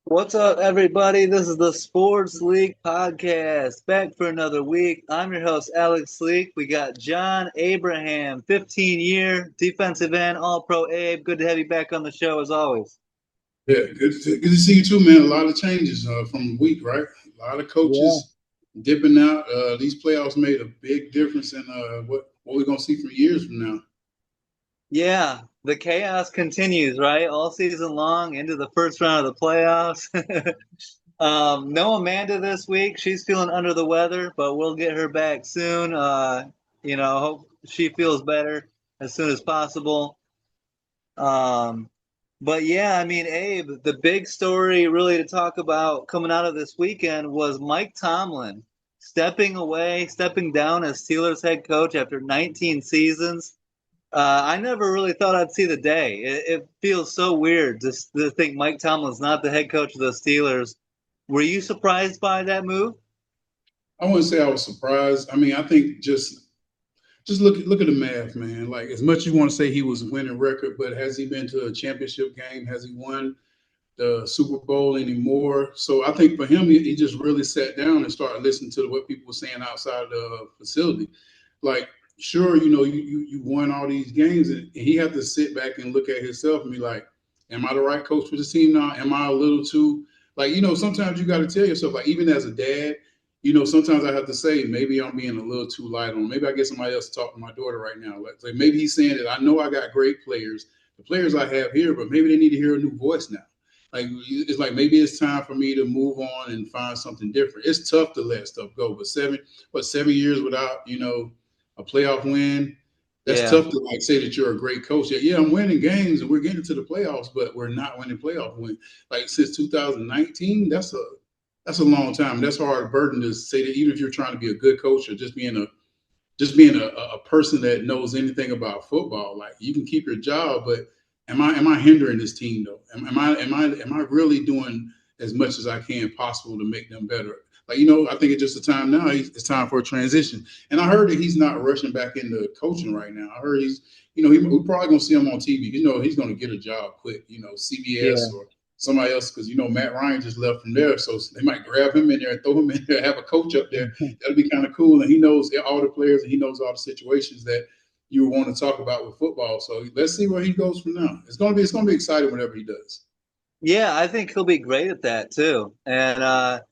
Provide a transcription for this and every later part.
What's up, everybody? This is the Sports League Podcast, back for another week. I'm your host, Alex Leak. We got John Abraham, 15-year defensive end, All-Pro Abe. Good to have you back on the show, as always. Yeah, good to see you too, man. A lot of changes from the week, right? A lot of Yeah. coaches dipping out. These playoffs made a big difference in what we're gonna see from years from now. Yeah, the chaos continues, right? All season long into the first round of the playoffs. No Amanda this week. She's feeling under the weather, but we'll get her back soon. Hope she feels better as soon as possible. Um, but yeah, I mean, Abe, the big story really to talk about coming out of this weekend was Mike Tomlin stepping away, stepping down as Steelers head coach after 19 seasons. I never really thought I'd see the day. It feels so weird to think Mike Tomlin's not the head coach of the Steelers. Were you surprised by that move? I wouldn't say I was surprised. I mean, I think just look at the math, man. Like as much as you want to say he was a winning record, but has he been to a championship game? Has he won the Super Bowl anymore? So I think for him, he just really sat down and started listening to what people were saying outside the facility. Like, sure, you won all these games, and he had to sit back and look at himself and be like, "Am I the right coach for this team now? Am I a little too like Sometimes you got to tell yourself, like even as a dad, sometimes I have to say maybe I'm being a little too light on. Maybe I get somebody else to talk to my daughter right now. Like maybe he's saying that I know I got great players, the players I have here, but maybe they need to hear a new voice now. Like it's like maybe it's time for me to move on and find something different. It's tough to let stuff go, but 7 years without a playoff win, that's Yeah. tough to like say that you're a great coach. Yeah, I'm winning games and we're getting to the playoffs, but we're not winning playoff win. Like since 2019, that's a long time. That's a hard burden to say that even if you're trying to be a good coach or just being a person that knows anything about football. Like you can keep your job, but am I hindering this team though? Am I really doing as much as I can possible to make them better? Like I think it's just a time now. It's time for a transition. And I heard that he's not rushing back into coaching right now. I heard we're probably gonna see him on TV. He's gonna get a job quick. CBS Yeah. or somebody else because Matt Ryan just left from there, so they might grab him in there and throw him in there, have a coach up there. That'll be kind of cool. And he knows all the players and he knows all the situations that you want to talk about with football. So let's see where he goes from now. It's gonna be exciting whatever he does. Yeah, I think he'll be great at that too. And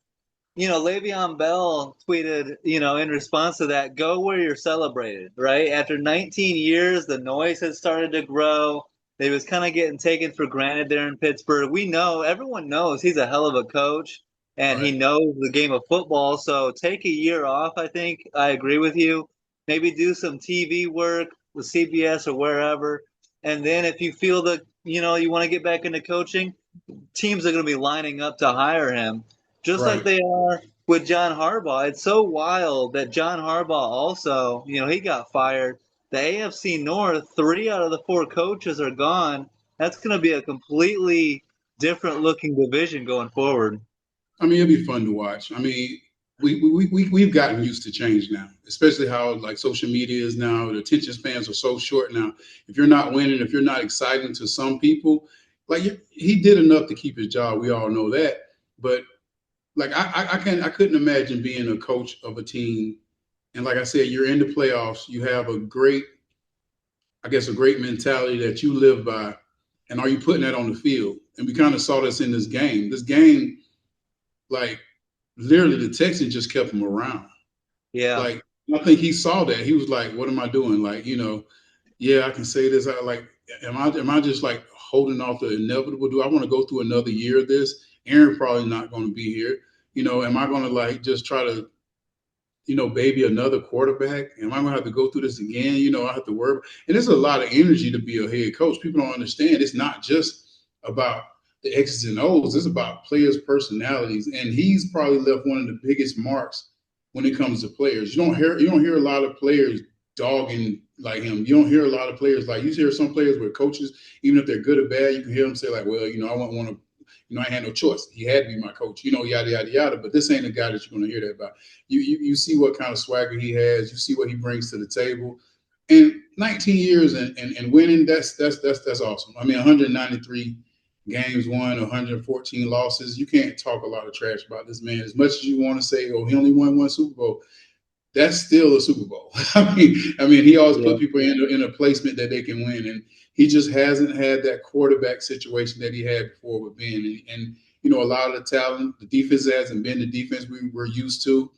Le'Veon Bell tweeted, in response to that, go where you're celebrated, right? After 19 years, the noise has started to grow. They was kind of getting taken for granted there in Pittsburgh. Everyone knows he's a hell of a coach and he Right. knows the game of football. So take a year off, I think. I agree with you. Maybe do some TV work with CBS or wherever. And then if you feel that, you want to get back into coaching, teams are going to be lining up to hire him, just like Right. they are with John Harbaugh. It's so wild that John Harbaugh also, he got fired. The AFC North, three out of the four coaches are gone. That's going to be a completely different looking division going forward. I mean, it'll be fun to watch. I mean, we've gotten used to change now, especially how like social media is now. The attention spans are so short now. If you're not winning, if you're not exciting to some people, like he did enough to keep his job. We all know that. But like I couldn't imagine being a coach of a team. And like I said, you're in the playoffs. You have a great mentality that you live by. And are you putting that on the field? And we kind of saw this in this game. This game, like literally, the Texans just kept him around. Yeah. Like I think he saw that. He was like, "What am I doing?" Like yeah, I can say this. I like, am I just like holding off the inevitable? Do I want to go through another year of this? Aaron probably not going to be here. Am I going to like just try to baby another quarterback? Am I going to have to go through this again? I have to work. And there's a lot of energy to be a head coach. People don't understand. It's not just about the X's and O's. It's about players' personalities. And he's probably left one of the biggest marks when it comes to players. You don't hear a lot of players dogging like him. You don't hear a lot of players like you hear some players with coaches, even if they're good or bad, you can hear them say like, well, I wouldn't want to. I had no choice. He had to be my coach. Yada yada yada. But this ain't a guy that you're going to hear that about. You see what kind of swagger he has. You see what he brings to the table. And 19 years and winning, that's awesome. I mean, 193 games won, 114 losses. You can't talk a lot of trash about this man. As much as you want to say, oh, he only won one Super Bowl, that's still a Super Bowl. I mean, he always Yeah. put people in a placement that they can win, and he just hasn't had that quarterback situation that he had before with Ben. And a lot of the talent, the defense hasn't been the defense we were used to.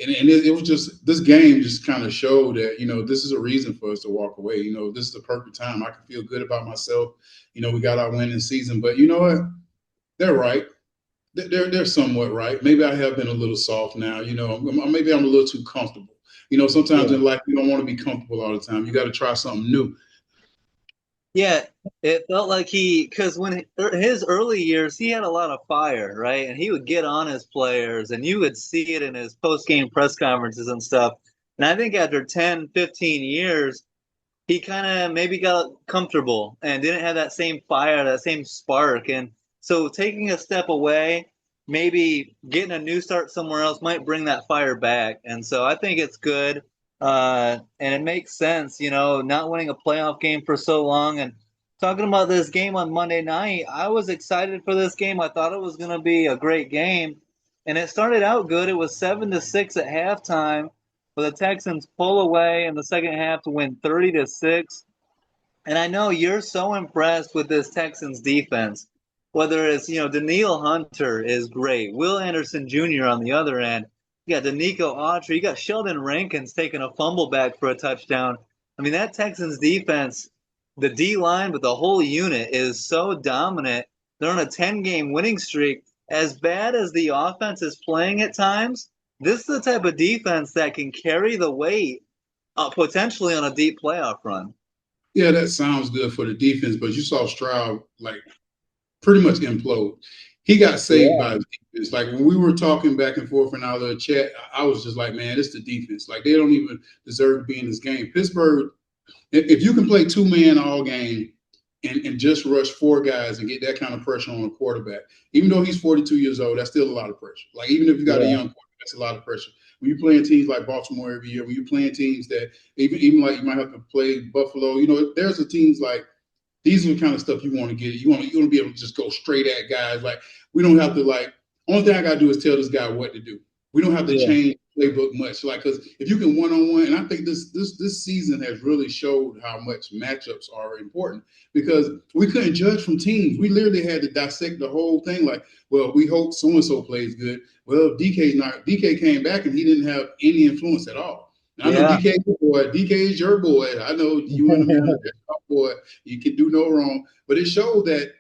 And it was just this game just kind of showed that this is a reason for us to walk away. This is the perfect time. I can feel good about myself. We got our winning season, but you know what? They're right. They're somewhat right. Maybe I have been a little soft now. Maybe I'm a little too comfortable. Sometimes Yeah. in life you don't want to be comfortable all the time. You got to try something new. Yeah, it felt like because when his early years, he had a lot of fire, right? And he would get on his players, and you would see it in his post-game press conferences and stuff. And I think after 10, 15 years, he kind of maybe got comfortable and didn't have that same fire, that same spark. And so taking a step away, maybe getting a new start somewhere else might bring that fire back. And so I think it's good. And it makes sense, not winning a playoff game for so long. And talking about this game on Monday night, I was excited for this game. I thought it was going to be a great game. And it started out good. It was 7-6 at halftime. But the Texans pull away in the second half to win 30-6. And I know you're so impressed with this Texans defense. Whether it's, Daniil Hunter is great. Will Anderson Jr. on the other end. You got Danico Autry. You got Sheldon Rankins taking a fumble back for a touchdown. I mean, that Texans defense, the D line with the whole unit is so dominant. They're on a 10-game winning streak. As bad as the offense is playing at times, this is the type of defense that can carry the weight potentially on a deep playoff run. Yeah, that sounds good for the defense, but you saw Stroud pretty much implode. He got saved Yeah. by his defense. Like when we were talking back and forth in our little chat, I was just like, man, it's the defense. Like they don't even deserve to be in this game. Pittsburgh, if you can play 2 man all game and just rush 4 guys and get that kind of pressure on a quarterback, even though he's 42 years old, that's still a lot of pressure. Like even if you got a Yeah. young quarterback, that's a lot of pressure. When you're playing teams like Baltimore every year, when you're playing teams that even like you might have to play Buffalo, there's the teams like these are the kind of stuff you want to get. You want to be able to just go straight at guys. Like we don't have to only thing I gotta do is tell this guy what to do. We don't have to Yeah. change playbook much. Because if you can 1-on-1, and I think this season has really showed how much matchups are important because we couldn't judge from teams. We literally had to dissect the whole thing. Like, well, we hope so and so plays good. Well, DK came back and he didn't have any influence at all. And I know Yeah. DK is your boy. DK is your boy. I know you and him, boy. You can do no wrong. But it showed that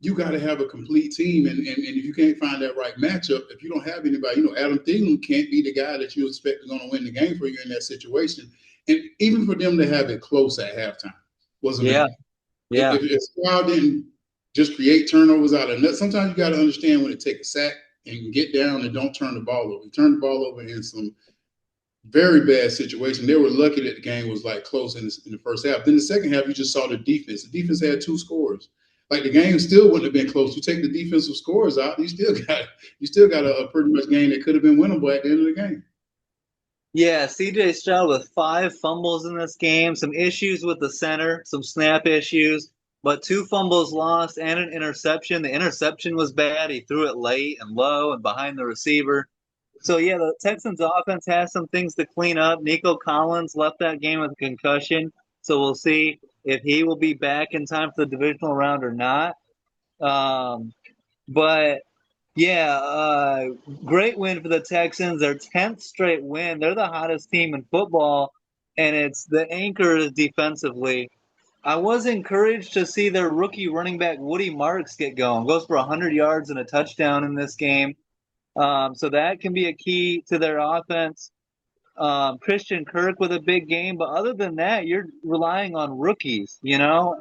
you got to have a complete team. And if you can't find that right matchup, if you don't have anybody, Adam Thielen can't be the guy that you expect is going to win the game for you in that situation. And even for them to have it close at halftime was Yeah. amazing. Yeah. If Stroud didn't just create turnovers out of that, sometimes you got to understand when to take a sack and get down and don't turn the ball over. He turned the ball over in some very bad situation. They were lucky that the game was close in the first half. Then the second half, you just saw the defense. The defense had 2 scores. Like the game still wouldn't have been close. You take the defensive scores out, you still got a pretty much game that could have been winnable at the end of the game. Yeah, CJ Stroud with 5 fumbles in this game, some issues with the center, some snap issues, but 2 fumbles lost and an interception. The interception was bad. He threw it late and low and behind the receiver. So yeah, the Texans offense has some things to clean up. Nico Collins left that game with a concussion, so we'll see if he will be back in time for the divisional round or not. Um, but yeah, great win for the Texans. Their 10th straight win. They're the hottest team in football, and it's the anchor defensively. I was encouraged to see their rookie running back Woody Marks get going. Goes for 100 yards and a touchdown in this game. So that can be a key to their offense. Christian Kirk with a big game, but other than that, you're relying on rookies,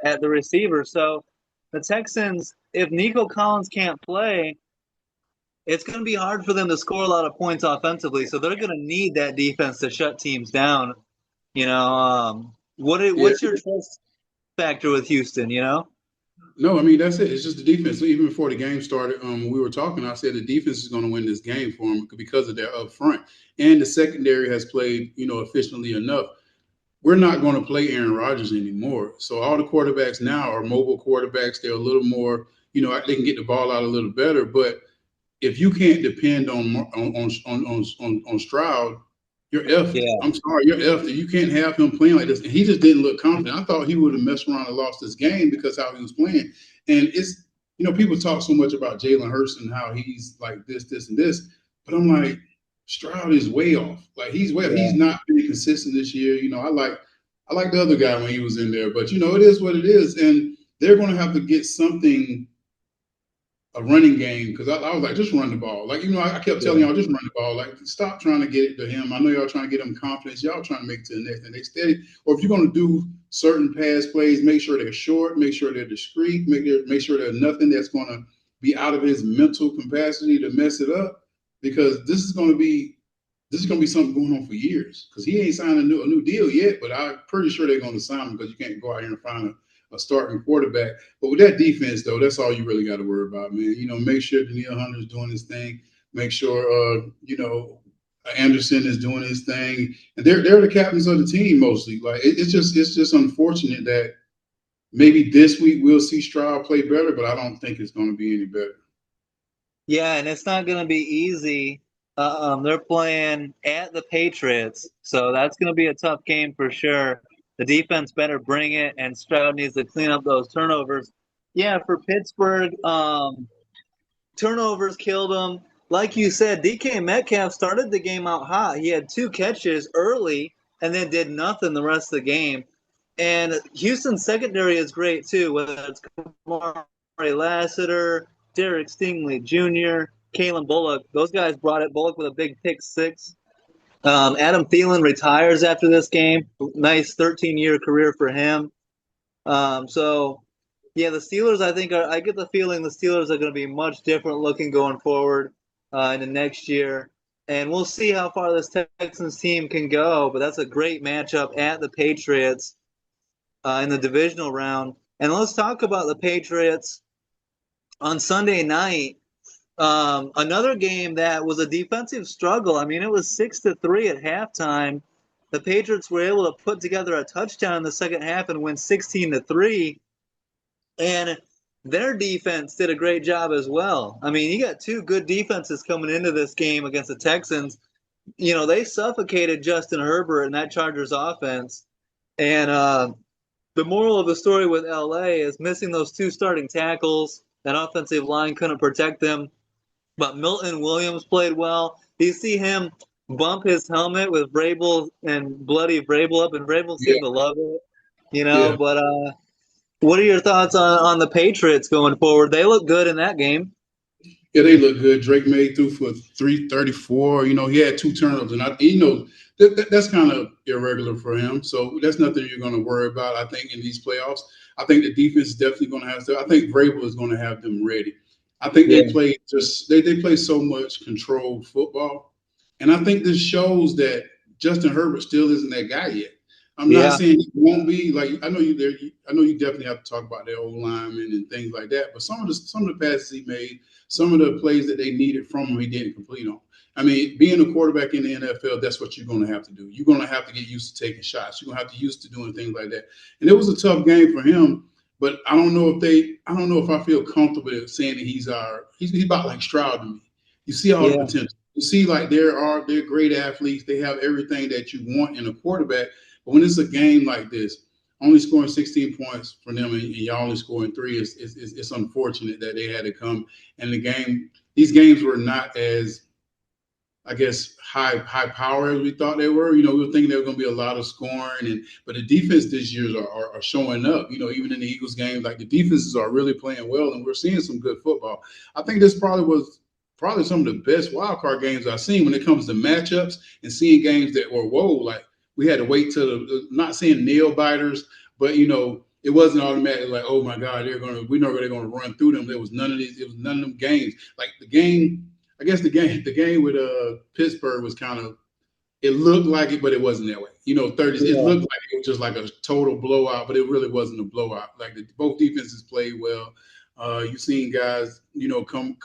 at the receiver. So the Texans, if Nico Collins can't play, it's going to be hard for them to score a lot of points offensively. So they're going to need that defense to shut teams down. Yeah. What's your trust factor with Houston? No, I mean that's it. It's just the defense. So even before the game started, when we were talking, I said the defense is going to win this game for them because of their up front, and the secondary has played, efficiently enough. We're not going to play Aaron Rodgers anymore. So all the quarterbacks now are mobile quarterbacks. They're a little more, they can get the ball out a little better. But if you can't depend on Stroud, you're effed. Yeah. I'm sorry, you're effed. You can't have him playing like this. And he just didn't look confident. I thought he would have messed around and lost this game because how he was playing. And people talk so much about Jalen Hurts and how he's like this, and this. But I'm like, Stroud is way off. Like he's way off. Yeah. He's not been consistent this year. I like the other guy when he was in there, but it is what it is. And they're going to have to get something, a running game, because I was like, just run the ball. Like, I kept telling y'all, just run the ball. Like, stop trying to get it to him. I know y'all trying to get him confidence. Y'all trying to make it to the next, and they steady. Or if you're going to do certain pass plays, make sure they're short, make sure they're discreet, make sure there's nothing that's going to be out of his mental capacity to mess it up. Because this is going to be something going on for years. Because he ain't signed a new deal yet, but I'm pretty sure they're going to sign him because you can't go out here and find a starting quarterback. But with that defense, though, that's all you really got to worry about, man. Make sure Danielle Hunter's doing his thing. Make sure, Anderson is doing his thing. And they're the captains of the team mostly. Like it's just unfortunate that maybe this week we'll see Stroud play better, but I don't think it's going to be any better. Yeah, and it's not going to be easy. They're playing at the Patriots, so that's going to be a tough game for sure. The defense better bring it, and Stroud needs to clean up those turnovers. Yeah, for Pittsburgh, turnovers killed them. Like you said, DK Metcalf started the game out hot. He had 2 catches early and then did nothing the rest of the game. And Houston's secondary is great too, whether it's Kamari Lassiter, Derek Stingley Jr., Kalen Bullock. Those guys brought it. Bullock with a big pick 6. Adam Thielen retires after this game. Nice 13-year career for him. Yeah, the Steelers, I get the feeling the Steelers are going to be much different looking going forward in the next year. And we'll see how far this Texans team can go. But that's a great matchup at the Patriots in the divisional round. And let's talk about the Patriots on Sunday night. Another game that was a defensive struggle. I mean, it was 6-3 at halftime. The Patriots were able to put together a touchdown in the second half and win 16-3. And their defense did a great job as well. I mean, you got 2 good defenses coming into this game against the Texans. They suffocated Justin Herbert and that Chargers offense. And the moral of the story with LA is missing those 2 starting tackles. That offensive line couldn't protect them. But Milton Williams played well. You see him bump his helmet with Vrabel and bloody Vrabel up, and Vrabel seemed to love it. Yeah. But what are your thoughts on the Patriots going forward? They look good in that game. Yeah, they look good. Drake May threw for 334. He had 2 turnovers, and that's kind of irregular for him. So that's nothing you're going to worry about. I think in these playoffs, I think the defense is definitely going to have to. I think Vrabel is going to have them ready. I think they play they play so much controlled football, and I think this shows that Justin Herbert still isn't that guy yet. I'm not saying he won't be. Like I know you there. I know you definitely have to talk about their old linemen and things like that. But some of the passes he made, some of the plays that they needed from him, he didn't complete on. I mean, being a quarterback in the NFL, that's what you're going to have to do. You're going to have to get used to taking shots. You're going to have to get used to doing things like that. And it was a tough game for him. But I don't know if I feel comfortable saying that he's about like Stroud to me. You see all the potential. You see, like they're great athletes. They have everything that you want in a quarterback. But when it's a game like this, only scoring 16 points for them and y'all only scoring 3, it's unfortunate that they had to come. And these games were not as, I guess, high power as we thought they were. We were thinking there was going to be a lot of scoring, but the defense this year are showing up. Even in the Eagles game, like the defenses are really playing well, and we're seeing some good football. I think this was some of the best wild card games I've seen when it comes to matchups and seeing games that were like we had to wait till not seeing nail biters, but it wasn't automatic like, oh my God, we know they're gonna run through them. There was none of these. It was none of them games. Like the game. I guess the game with Pittsburgh was kind of, it looked like it, but it wasn't that way. 30s. It looked like it was just like a total blowout, but it really wasn't a blowout. Like both defenses played well. You've seen guys, come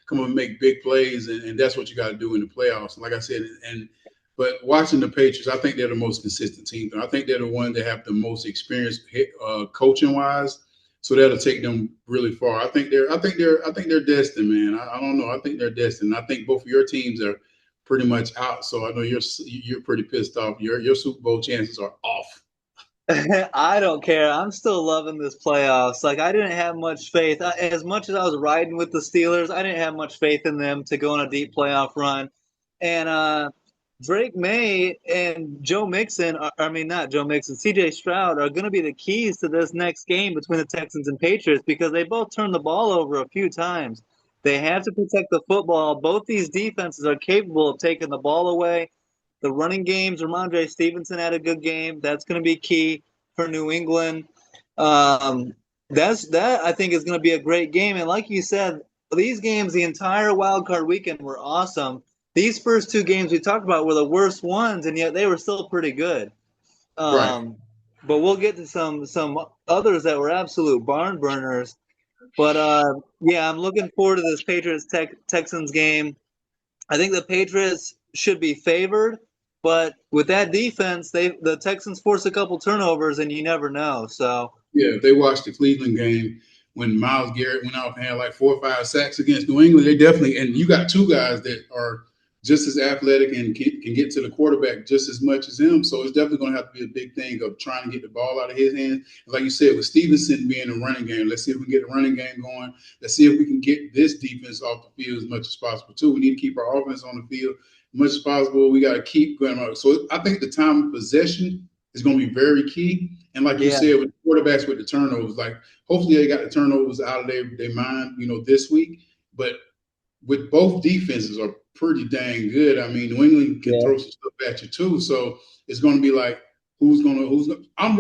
and make big plays, and that's what you got to do in the playoffs. And like I said, but watching the Patriots, I think they're the most consistent team. I think they're the one that have the most experience coaching wise. So that'll take them really far. I think they're destined, man. I don't know. I think they're destined. I think both of your teams are pretty much out. So I know you're pretty pissed off. Your Super Bowl chances are off. I don't care. I'm still loving this playoffs. Like I didn't have much faith. As much as I was riding with the Steelers, I didn't have much faith in them to go on a deep playoff run. And Drake May and Joe Mixon, I mean not Joe Mixon, CJ Stroud are going to be the keys to this next game between the Texans and Patriots because they both turned the ball over a few times. They have to protect the football. Both these defenses are capable of taking the ball away. The running games, Ramondre Stevenson had a good game. That's going to be key for New England. That I think is going to be a great game. And like you said, these games, the entire wild card weekend were awesome. These first two games we talked about were the worst ones, and yet they were still pretty good. Right. But we'll get to some others that were absolute barn burners. But yeah, I'm looking forward to this Patriots Texans game. I think the Patriots should be favored, but with that defense, the Texans force a couple turnovers, and you never know. So Yeah, if they watched the Cleveland game when Myles Garrett went out and had like 4 or 5 sacks against New England, they definitely, and you got two guys that are just as athletic and can get to the quarterback just as much as him. So it's definitely going to have to be a big thing of trying to get the ball out of his hands. Like you said, with Stevenson being a running game, let's see if we can get the running game going. Let's see if we can get this defense off the field as much as possible, too. We need to keep our offense on the field as much as possible. We got to keep going out. So I think the time of possession is going to be very key. And like you said, with quarterbacks with the turnovers, like hopefully they got the turnovers out of their mind, this week. But with both defenses are pretty dang good. I mean, New England can throw some stuff at you too. So it's going to be like, who's going to, I'm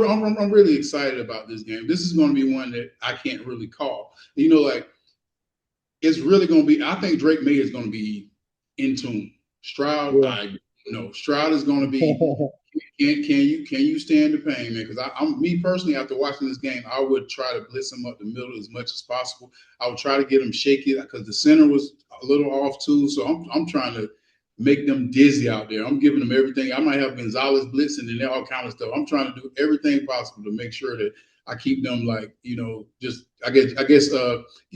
really excited about this game. This is going to be one that I can't really call. Like it's really going to be, I think Drake May is going to be in tune. Stroud, Stroud is going to be, can you stand the pain, man? Because I'm me personally, after watching this game, I would try to blitz him up the middle as much as possible. I would try to get him shaky because the center was a little off too. So I'm trying to make them dizzy out there. I'm giving them everything. I might have Gonzalez blitzing and all kind of stuff. I'm trying to do everything possible to make sure that I keep them like, just I guess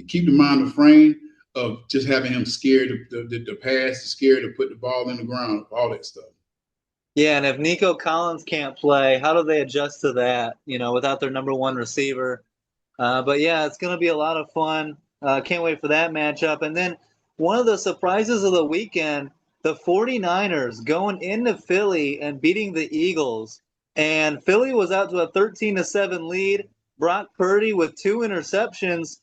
keep the mind of frame of just having him scared to pass, scared to put the ball in the ground, all that stuff. Yeah, and if Nico Collins can't play, how do they adjust to that, without their number one receiver? But yeah, it's going to be a lot of fun. Can't wait for that matchup. And then one of the surprises of the weekend, the 49ers going into Philly and beating the Eagles. And Philly was out to a 13-7 lead. Brock Purdy with 2 interceptions,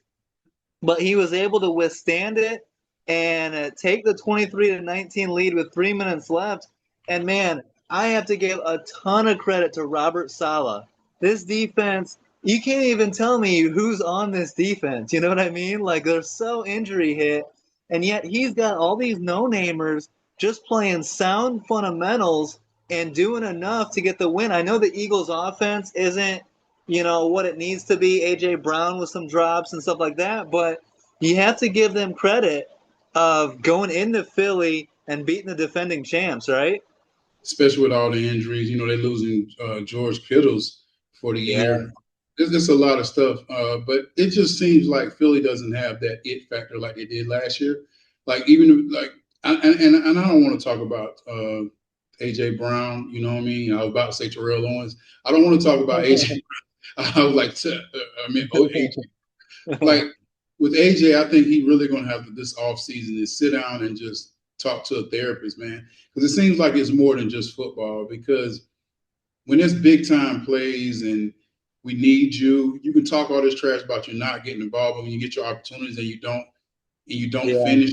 but he was able to withstand it and take the 23-19 lead with 3 minutes left. And man, I have to give a ton of credit to Robert Saleh. This defense, you can't even tell me who's on this defense. You know what I mean? Like they're so injury hit, and yet he's got all these no-namers just playing sound fundamentals and doing enough to get the win. I know the Eagles' offense isn't, what it needs to be. A.J. Brown with some drops and stuff like that, but you have to give them credit of going into Philly and beating the defending champs, right? Especially with all the injuries. They're losing George Kittles for the year. There's just a lot of stuff, but it just seems like Philly doesn't have that it factor like they did last year. Like even like, and I don't want to talk about AJ Brown. You know what I mean? I was about to say Terrell Owens. I don't want to talk about AJ. I was like, AJ. Like with AJ, I think he really going to have to this offseason is sit down and just talk to a therapist, man, because it seems like it's more than just football. Because when there's big time plays and we need you, you can talk all this trash about you not getting the ball, but when you get your opportunities and you don't finish,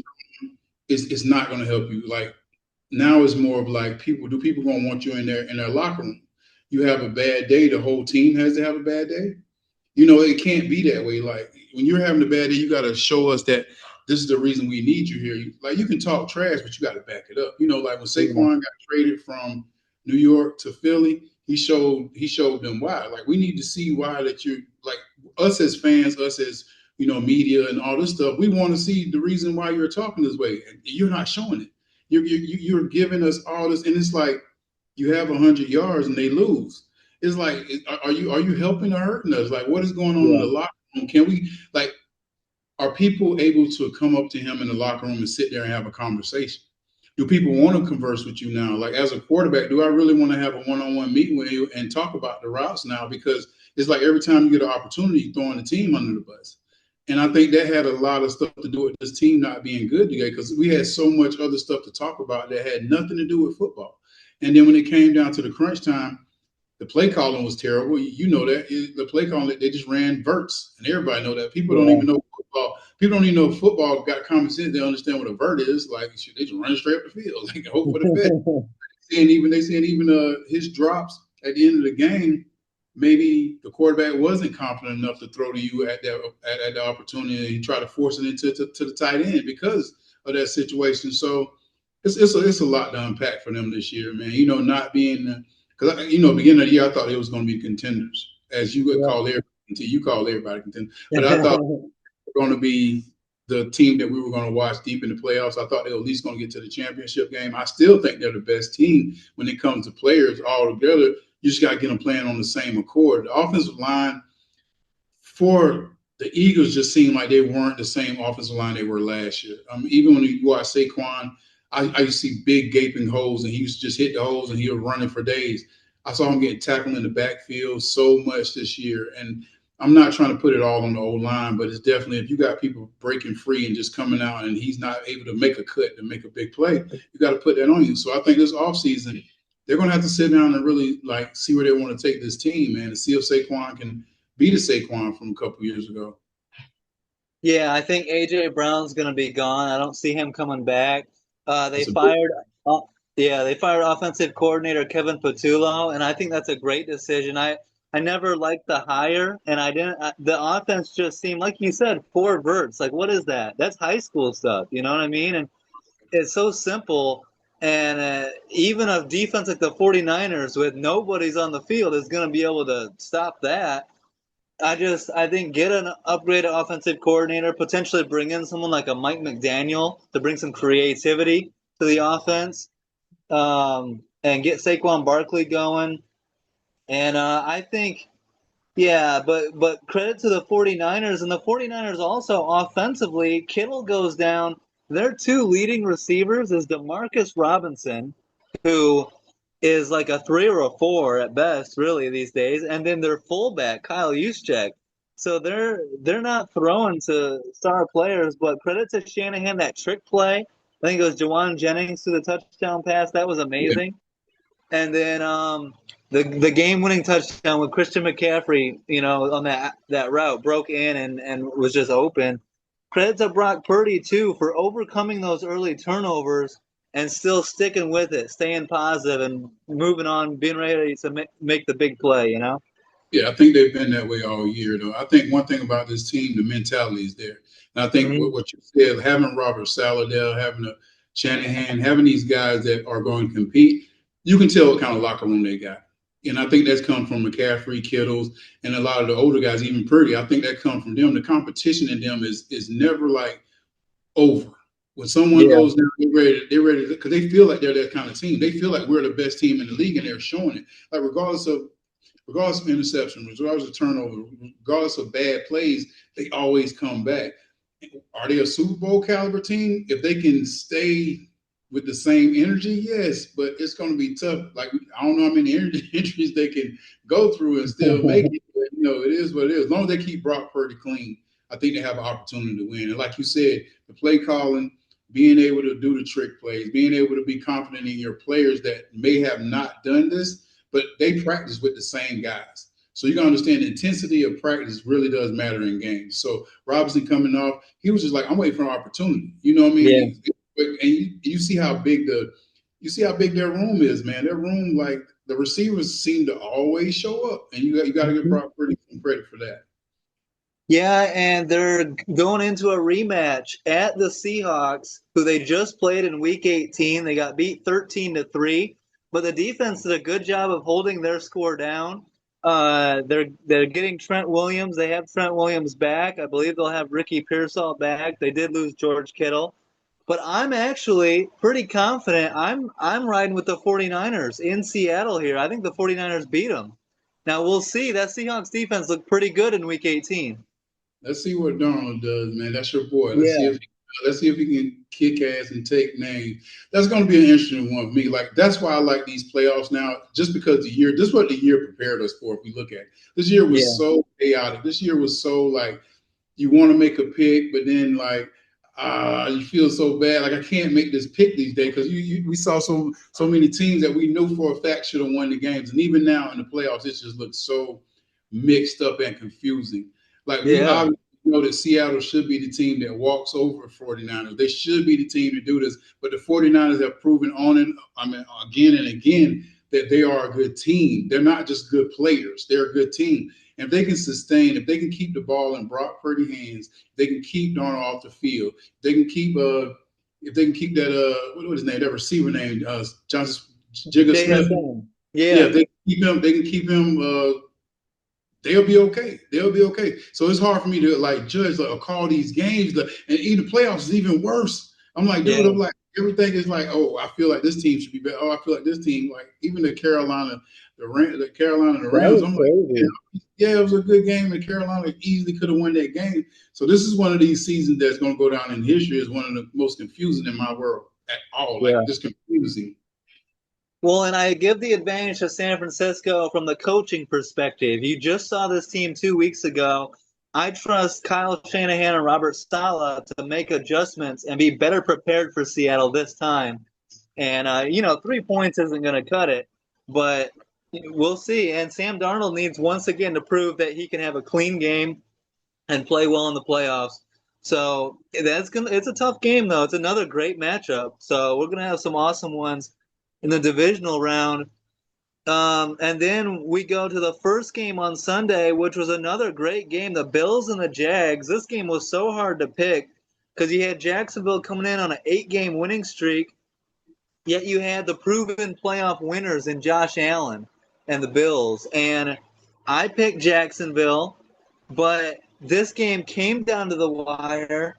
it's not going to help you. Like now, it's more of like people going to want you in their locker room? You have a bad day, the whole team has to have a bad day. It can't be that way. Like when you're having a bad day, you got to show us that this is the reason we need you here. Like you can talk trash, but you got to back it up. Like when Saquon got traded from New York to Philly, he showed them why. Like we need to see why that you're like us as fans, us as media and all this stuff. We want to see the reason why you're talking this way, and you're not showing it. You're giving us all this, and it's like you have 100 yards and they lose. It's like, are you helping or hurting us? Like, what is going on in the locker Can we like? Are people able to come up to him in the locker room and sit there and have a conversation? Do people want to converse with you now? Like as a quarterback, do I really want to have a one-on-one meeting with you and talk about the routes now? Because it's like every time you get an opportunity, you're throwing the team under the bus. And I think that had a lot of stuff to do with this team not being good together because we had so much other stuff to talk about that had nothing to do with football. And then when it came down to the crunch time, the play calling was terrible. You know that the play calling they just ran verts, and everybody know that. People don't Yeah. even know football. People don't even know football got common sense. They understand what a vert is. Like they just run straight up the field, like hope for the best. And even they said even his drops at the end of the game, maybe the quarterback wasn't confident enough to throw to you at the opportunity, and he tried to force it into to the tight end because of that situation. So it's a lot to unpack for them this year, man. You know, not being because beginning of the year I thought it was going to be contenders, as you would call everybody until you call everybody contenders. But I thought they were going to be the team that we were going to watch deep in the playoffs. I thought they were at least going to get to the championship game. I still think they're the best team when it comes to players all together. You just got to get them playing on the same accord. The offensive line for the Eagles just seemed like they weren't the same offensive line they were last year. Even when you watch Saquon, I used to see big gaping holes, and he used to just hit the holes, and he was running for days. I saw him getting tackled in the backfield so much this year, and I'm not trying to put it all on the old line, but it's definitely if you got people breaking free and just coming out, and he's not able to make a cut to make a big play, you got to put that on you. So I think this offseason, they're going to have to sit down and really like see where they want to take this team, man, to see if Saquon can be the Saquon from a couple years ago. Yeah, I think AJ Brown's going to be gone. I don't see him coming back. They That's a big, fired, uh, yeah, they fired offensive coordinator Kevin Patullo, and I think that's a great decision. I never liked the hire, and I didn't. The offense just seemed like you said, four verts. Like, what is that? That's high school stuff. You know what I mean? And it's so simple. And even a defense like the 49ers with nobody's on the field is going to be able to stop that. I think get an upgraded offensive coordinator, potentially bring in someone like a Mike McDaniel to bring some creativity to the offense, and get Saquon Barkley going. And I think, yeah, but credit to the 49ers, and the 49ers also offensively, Kittle goes down. Their two leading receivers is Demarcus Robinson, who is like a 3 or a 4 at best, really these days, and then their fullback Kyle Juszczyk. So they're not throwing to star players, but credit to Shanahan, that trick play. I think it was Jawan Jennings to the touchdown pass. That was yeah, amazing. And then the game winning touchdown with Christian McCaffrey, on that route broke in and was just open. Credit to Brock Purdy too for overcoming those early turnovers and still sticking with it, staying positive and moving on, being ready to make the big play. yeah. I think they've been that way all year, though. I think one thing about this team, the mentality is there, and I think Mm-hmm. what you said, having Robert Saladell, having a Shanahan, having these guys that are going to compete, you can tell what kind of locker room they got. And I think that's come from McCaffrey, Kittles, and a lot of the older guys, even Purdy. I think that comes from them. The competition in them is never like over. When someone Yeah. goes down, they're ready because they feel like they're that kind of team. They feel like we're the best team in the league, and they're showing it. Like regardless of interception, regardless of turnover, regardless of bad plays, they always come back. Are they a Super Bowl caliber team? If they can stay with the same energy, yes, but it's going to be tough. Like I don't know how many injuries they can go through and still make it. But, it is what it is. As long as they keep Brock Purdy clean, I think they have an opportunity to win. And like you said, the play calling, being able to do the trick plays, being able to be confident in your players that may have not done this, but they practice with the same guys. So you gotta understand the intensity of practice really does matter in games. So Robinson coming off, he was just like, I'm waiting for an opportunity. You know what I Yeah. mean? And you see how big their room is, man. Their room, like the receivers seem to always show up, and you got to give Brock Purdy some credit for that. Yeah, and they're going into a rematch at the Seahawks, who they just played in Week 18. They got beat 13-3, but the defense did a good job of holding their score down. They're getting Trent Williams. They have Trent Williams back. I believe they'll have Ricky Pearsall back. They did lose George Kittle, but I'm actually pretty confident. I'm riding with the 49ers in Seattle here. I think the 49ers beat them. Now we'll see. That Seahawks defense looked pretty good in Week 18. Let's see what Darnold does, man. That's your boy. Yeah, Let's see if he can kick ass and take names. That's going to be an interesting one for me. Like that's why I like these playoffs now, just because this is what the year prepared us for. If we look at it. This year was yeah, so chaotic. This year was so like you want to make a pick, but then like you feel so bad. Like I can't make this pick these days because we saw so many teams that we knew for a fact should have won the games, and even now in the playoffs, it just looks so mixed up and confusing. Like we yeah. obviously know that Seattle should be the team that walks over 49ers. They should be the team to do this, but the 49ers have proven on and again and again that they are a good team. They're not just good players; they're a good team. And if they can sustain, if they can keep the ball in Brock Purdy hands, they can keep Darnold off the field. They can keep if they can keep that what was his name, that receiver name, Johnson Jigga Smith. JSN. Yeah, Yeah. if they keep him, they can keep him. They'll be okay. They'll be okay. So it's hard for me to like judge or call these games. And even playoffs is even worse. I'm like, dude, Yeah. I'm like, everything is like, oh, I feel like this team should be better. Oh, I feel like this team, like even the Carolina, the Carolina and the That Rams. was I'm like, crazy. yeah, it was a good game, and Carolina easily could have won that game. So this is one of these seasons that's going to go down in history as one of the most confusing in my world at all. Like Yeah. just confusing. Well, and I give the advantage to San Francisco from the coaching perspective. You just saw this team 2 weeks ago. I trust Kyle Shanahan and Robert Saleh to make adjustments and be better prepared for Seattle this time. And, 3 points isn't going to cut it, but we'll see. And Sam Darnold needs once again to prove that he can have a clean game and play well in the playoffs. So it's a tough game though. It's another great matchup. So we're gonna have some awesome ones in the divisional round. And then we go to the first game on Sunday, which was another great game. The Bills and the Jags. This game was so hard to pick because you had Jacksonville coming in on an 8-game winning streak, yet you had the proven playoff winners in Josh Allen and the Bills. And I picked Jacksonville, but this game came down to the wire,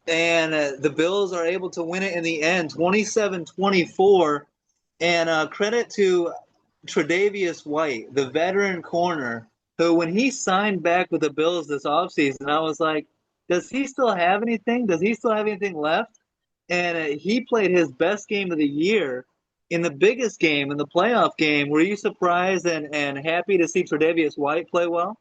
and the Bills are able to win it in the end, 27-24. And credit to Tre'Davious White, the veteran corner, who when he signed back with the Bills this offseason, I was like, does he still have anything? Does he still have anything left? And he played his best game of the year in the biggest game, in the playoff game. Were you surprised and happy to see Tre'Davious White play well?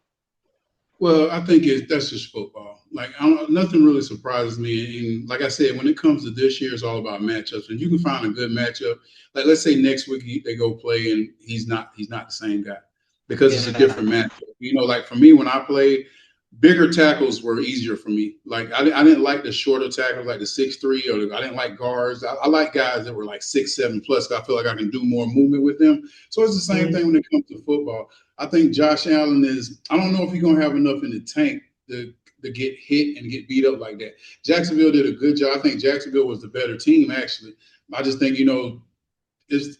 Well, I think that's just football. Like nothing really surprises me. And like I said, when it comes to this year, it's all about matchups. And you can find a good matchup. Like let's say next week they go play and he's not the same guy because it's a Yeah. different matchup. Like for me when I played, bigger tackles were easier for me. Like I didn't like the shorter tackles, like the 6'3", or I didn't like guards. I like guys that were like 6'7" plus. I feel like I can do more movement with them. So it's the same Mhm. thing when it comes to football. I think Josh Allen is. I don't know if he's gonna have enough in the tank to get hit and get beat up like that. Jacksonville did a good job. I think Jacksonville was the better team actually. I just think it's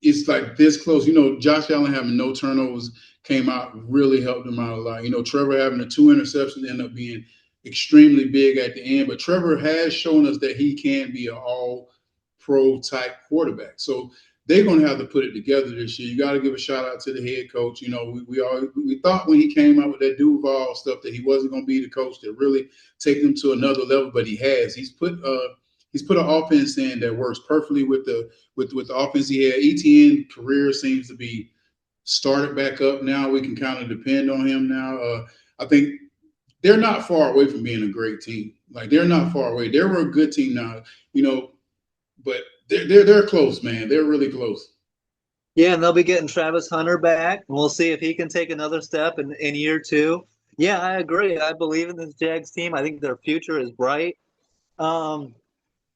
it's like this close. Josh Allen having no turnovers came out, really helped him out a lot. Trevor having the 2 interceptions ended up being extremely big at the end. But Trevor has shown us that he can be an all pro type quarterback. So they're going to have to put it together this year. You got to give a shout out to the head coach. We thought when he came out with that Duval stuff that he wasn't going to be the coach that really take them to another level, but he has. He's put an offense in that works perfectly with the offense he had. ETN career seems to be started back up now. We can kind of depend on him now. I think they're not far away from being a great team. Like they're not far away. They were a good team now, but they're close, man. They're really close. Yeah, and they'll be getting Travis Hunter back. We'll see if he can take another step in year two. Yeah, I agree. I believe in this Jags team. I think their future is bright. Um,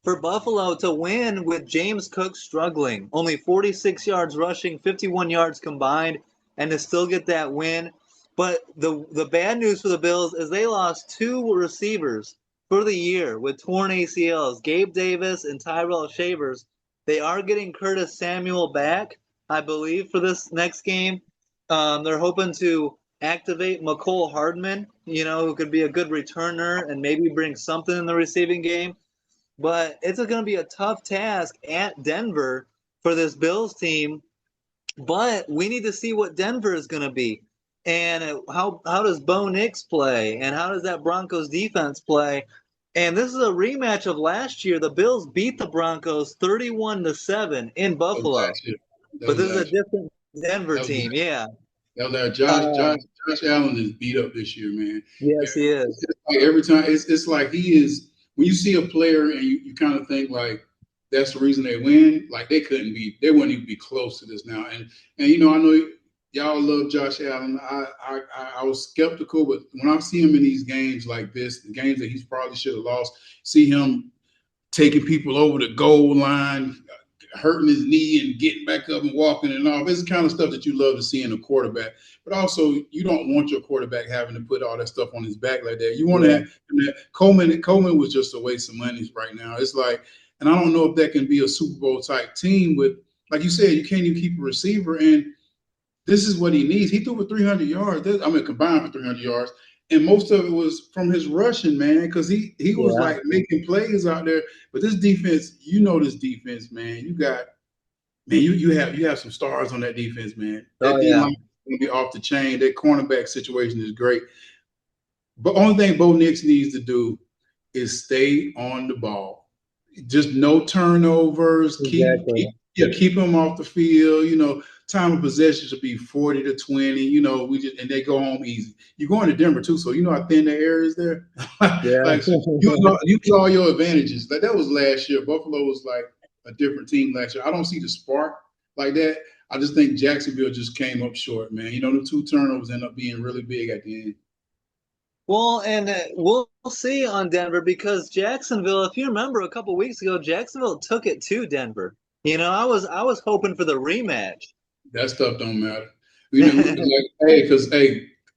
for Buffalo to win with James Cook struggling, only 46 yards rushing, 51 yards combined, and to still get that win. But the bad news for the Bills is they lost two receivers for the year with torn ACLs, Gabe Davis and Tyrell Shavers. They are getting Curtis Samuel back, I believe, for this next game. They're hoping to activate McCole Hardman, who could be a good returner and maybe bring something in the receiving game. But it's going to be a tough task at Denver for this Bills team. But we need to see what Denver is going to be. And how does Bo Nix play? And how does that Broncos defense play? And this is a rematch of last year. The Bills beat the Broncos 31-7 in That was Buffalo. last year. That But was this is a last year. different Denver That was team. Yeah. That was Uh, Josh Allen is beat up this year, man. yes, he It's is. just like every time it's like he is when you see a player and you kind of think like that's the reason they win, like they wouldn't even be close to this now. And I know y'all love Josh Allen. I was skeptical, but when I see him in these games like this, the games that he probably should have lost, see him taking people over the goal line, hurting his knee and getting back up and walking and all. It's the kind of stuff that you love to see in a quarterback. But also, you don't want your quarterback having to put all that stuff on his back like that. You want to Yeah. have Coleman. Coleman was just a waste of money right now. It's like, and I don't know if that can be a Super Bowl type team with, like you said, you can't even keep a receiver. And this is what he needs. He threw for 300 yards. I mean, combined for 300 yards. And most of it was from his rushing, man, because he was Yeah. like making plays out there. But this defense, this defense, man, you have some stars on that defense, man. Oh, That D yeah. line is going to be off the chain. That cornerback situation is great. But only thing Bo Nix needs to do is stay on the ball. Just no turnovers. Exactly. Keep them off the field. Time of possession should be 40-20. And they go home easy. You're going to Denver too, so you know how thin the air is there. Yeah. Like so use all your advantages. Like that was last year. Buffalo was like a different team last year. I don't see the spark like that. I just think Jacksonville just came up short, man. The 2 turnovers end up being really big at the end. Well, and we'll see on Denver because Jacksonville, if you remember a couple weeks ago, Jacksonville took it to Denver. I was hoping for the rematch. That stuff don't matter. Because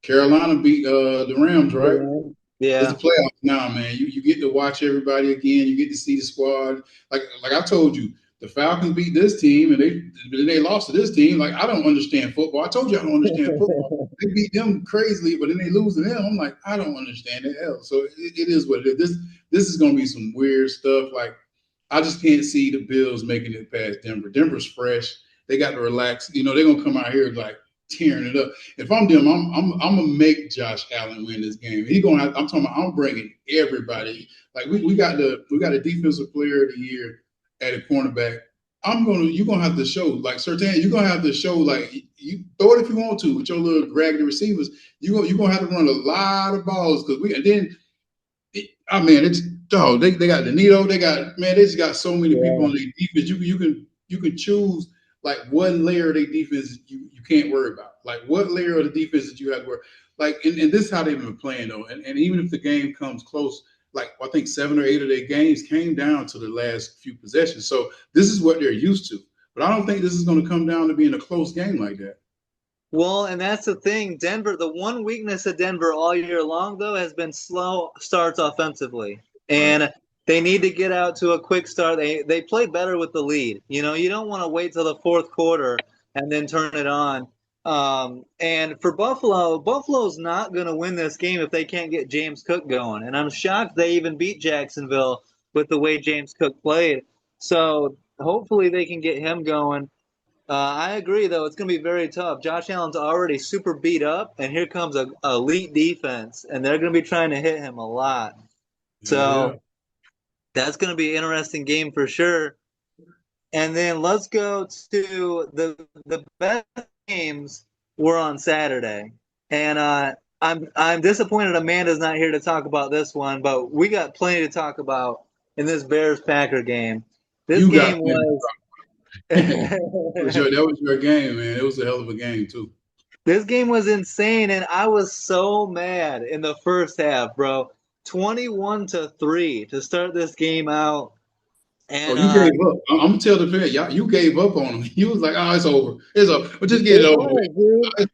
Carolina beat the Rams, right? It's Yeah. the playoffs now, man. You get to watch everybody again. You get to see the squad. Like I told you, the Falcons beat this team and they lost to this team. Like I don't understand football. I told you I don't understand football. They beat them crazily, but then they lose to them. I'm like, I don't understand the hell. So it is what it is. This is gonna be some weird stuff. Like I just can't see the Bills making it past Denver. Denver's fresh. They got to relax. They're gonna come out here like tearing it up. If I'm them, I'm gonna make Josh Allen win this game. I'm talking about. I'm bringing everybody. Like we got a defensive player of the year at a cornerback. You're gonna have to show like Surtain. You're gonna have to show like you throw it if you want to with your little raggedy receivers. You're gonna have to run a lot of balls because it's dog. They got Danilo. They just got so many people on their defense. You can choose like what layer of their defense you can't worry about. Like what layer of the defense that you have to worry. Like and this is how they've been playing though. And even if the game comes close, like I think 7 or 8 of their games came down to the last few possessions. So this is what they're used to. But I don't think this is going to come down to being a close game like that. Well, and that's the thing. Denver, the one weakness of Denver all year long, though, has been slow starts offensively. Right. And they need to get out to a quick start. They play better with the lead. You don't want to wait till the fourth quarter and then turn it on. And for Buffalo, Buffalo's not going to win this game if they can't get James Cook going. And I'm shocked they even beat Jacksonville with the way James Cook played. So hopefully they can get him going. I agree, though. It's going to be very tough. Josh Allen's already super beat up, and here comes a elite defense, and they're going to be trying to hit him a lot. Hell yeah. So that's going to be an interesting game for sure. And then let's go to the best games were on Saturday, and I'm disappointed Amanda's not here to talk about this one, but we got plenty to talk about in this Bears Packer game. This You got game was. that was your game, man. It was a hell of a game too. This game was insane, and I was so mad in the first half, bro. 21-3 to start this game out. Oh, And you gave up. I'm gonna tell the fan, y'all, you gave up on him. You was like, "Oh, it's over. It's over. But just get it it over with. was, dude.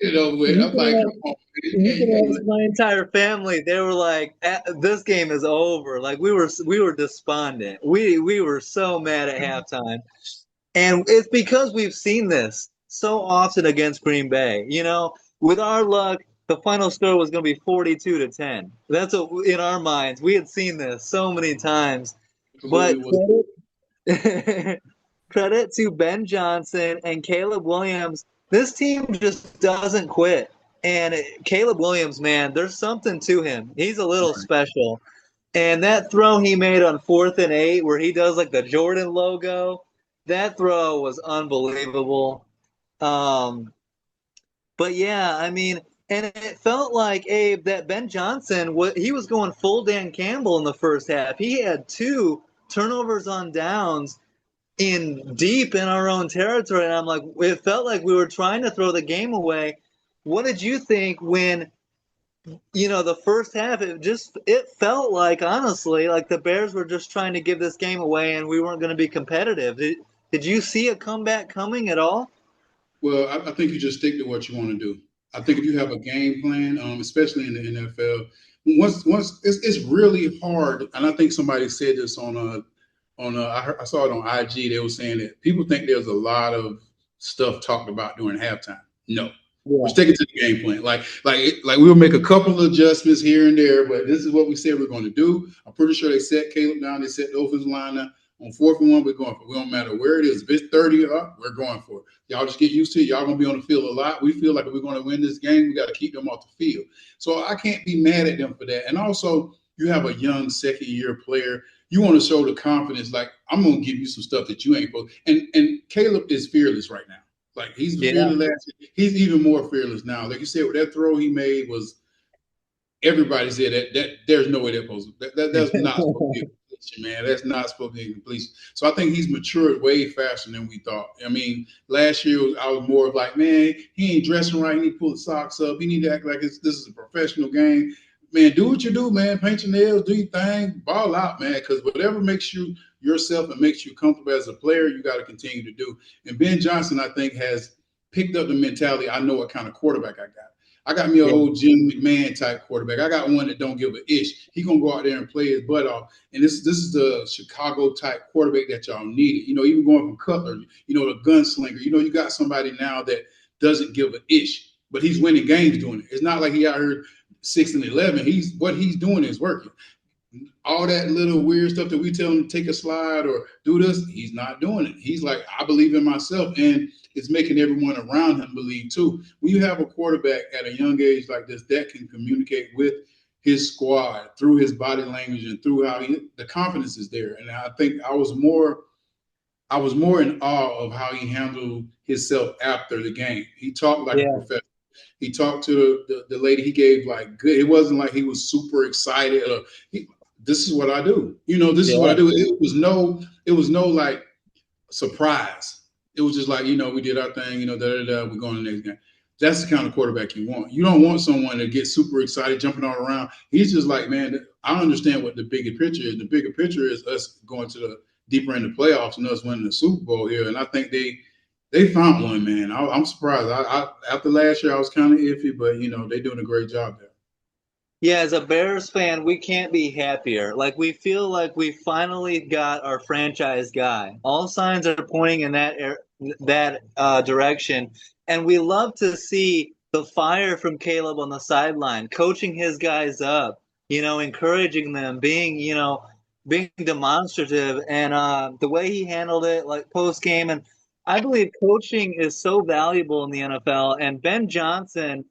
Get it over with." You I'm like, can "Come on, man. you can ask my entire family. They were like, "This game is over." Like we were despondent. We were so mad at halftime, and it's because we've seen this so often against Green Bay. With our luck, the final score was going to be 42-10. That's what in our minds we had seen this so many times. But Absolutely was." credit to Ben Johnson and Caleb Williams. This team just doesn't quit. And Caleb Williams, man, there's something to him. He's a little special. And that throw he made on 4th and 8, where he does like the Jordan logo, that throw was unbelievable. Um, but yeah, I mean, and it felt like Abe that Ben Johnson, he was going full Dan Campbell in the first half. He had 2 turnovers on downs in deep in our own territory, and I'm like, it felt like we were trying to throw the game away. What did you think when the first half, it felt like, honestly, like the Bears were just trying to give this game away and we weren't going to be competitive. Did you see a comeback coming at all? Well, I think you just stick to what you want to do. I think if you have a game plan, especially in the NFL, once it's really hard. And I think somebody said this I saw it on IG. They were saying that people think there's a lot of stuff talked about during halftime. No, we're Yeah. sticking to the game plan. Like we'll make a couple of adjustments here and there, but this is what we said we're going to do. I'm pretty sure they set Caleb down. They set the offensive line down. On 4th and 1, we're going for it. We don't matter where it is. If it's 30 up, we're going for it. Y'all just get used to it. Y'all going to be on the field a lot. We feel like if we're going to win this game, we got to keep them off the field. So I can't be mad at them for that. And also, you have a young second-year player. You want to show the confidence, like, I'm going to give you some stuff that you ain't supposed to. And Caleb is fearless right now. Like, he's Yeah. fearless last year. He's even more fearless now. Like you said, with that throw he made was everybody said that there's no way that's not supposed to be a completion, man. That's not supposed to be a completion. So I think he's matured way faster than we thought. I mean, last year I was more of like, man, he ain't dressing right. He need to pull the socks up. He need to act like this is a professional game. Man, do what you do, man. Paint your nails, do your thing, ball out, man. Because whatever makes you yourself and makes you comfortable as a player, you got to continue to do. And Ben Johnson, I think, has picked up the mentality. I know what kind of quarterback I got. I got me a old Jim McMahon type quarterback. I got one that don't give a ish. He gonna go out there and play his butt off. And this is the Chicago type quarterback that y'all needed. Even going from Cutler, the gunslinger. You got somebody now that doesn't give a ish, but he's winning games doing it. It's not like he out here 6-11. What he's doing is working. All that little weird stuff that we tell him to take a slide or do this, he's not doing it. He's like, I believe in myself, and it's making everyone around him believe too. When you have a quarterback at a young age like this that can communicate with his squad through his body language and through how the confidence is there. And I think I was more in awe of how he handled himself after the game. He talked like a professional. He talked to the lady. He gave like good. It wasn't like he was super excited. This is what I do. This is what I do. It was no like surprise. It was just like, we did our thing, we're going to the next game. That's the kind of quarterback you want. You don't want someone that gets super excited, jumping all around. He's just like, man, I understand what the bigger picture is. The bigger picture is us going to the deeper in the playoffs and us winning the Super Bowl here. And I think they found one, man. I'm surprised. After last year, I was kind of iffy, but they're doing a great job there. Yeah, as a Bears fan, we can't be happier. Like, we feel like we finally got our franchise guy. All signs are pointing in that direction, and we love to see the fire from Caleb on the sideline, coaching his guys up, encouraging them, being demonstrative, and the way he handled it, like post game. And I believe coaching is so valuable in the NFL, and Ben Johnson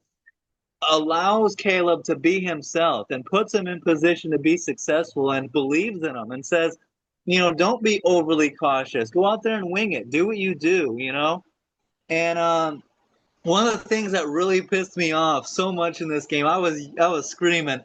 allows Caleb to be himself and puts him in position to be successful and believes in him and says, don't be overly cautious. Go out there and wing it. Do what you do. And one of the things that really pissed me off so much in this game, I was screaming,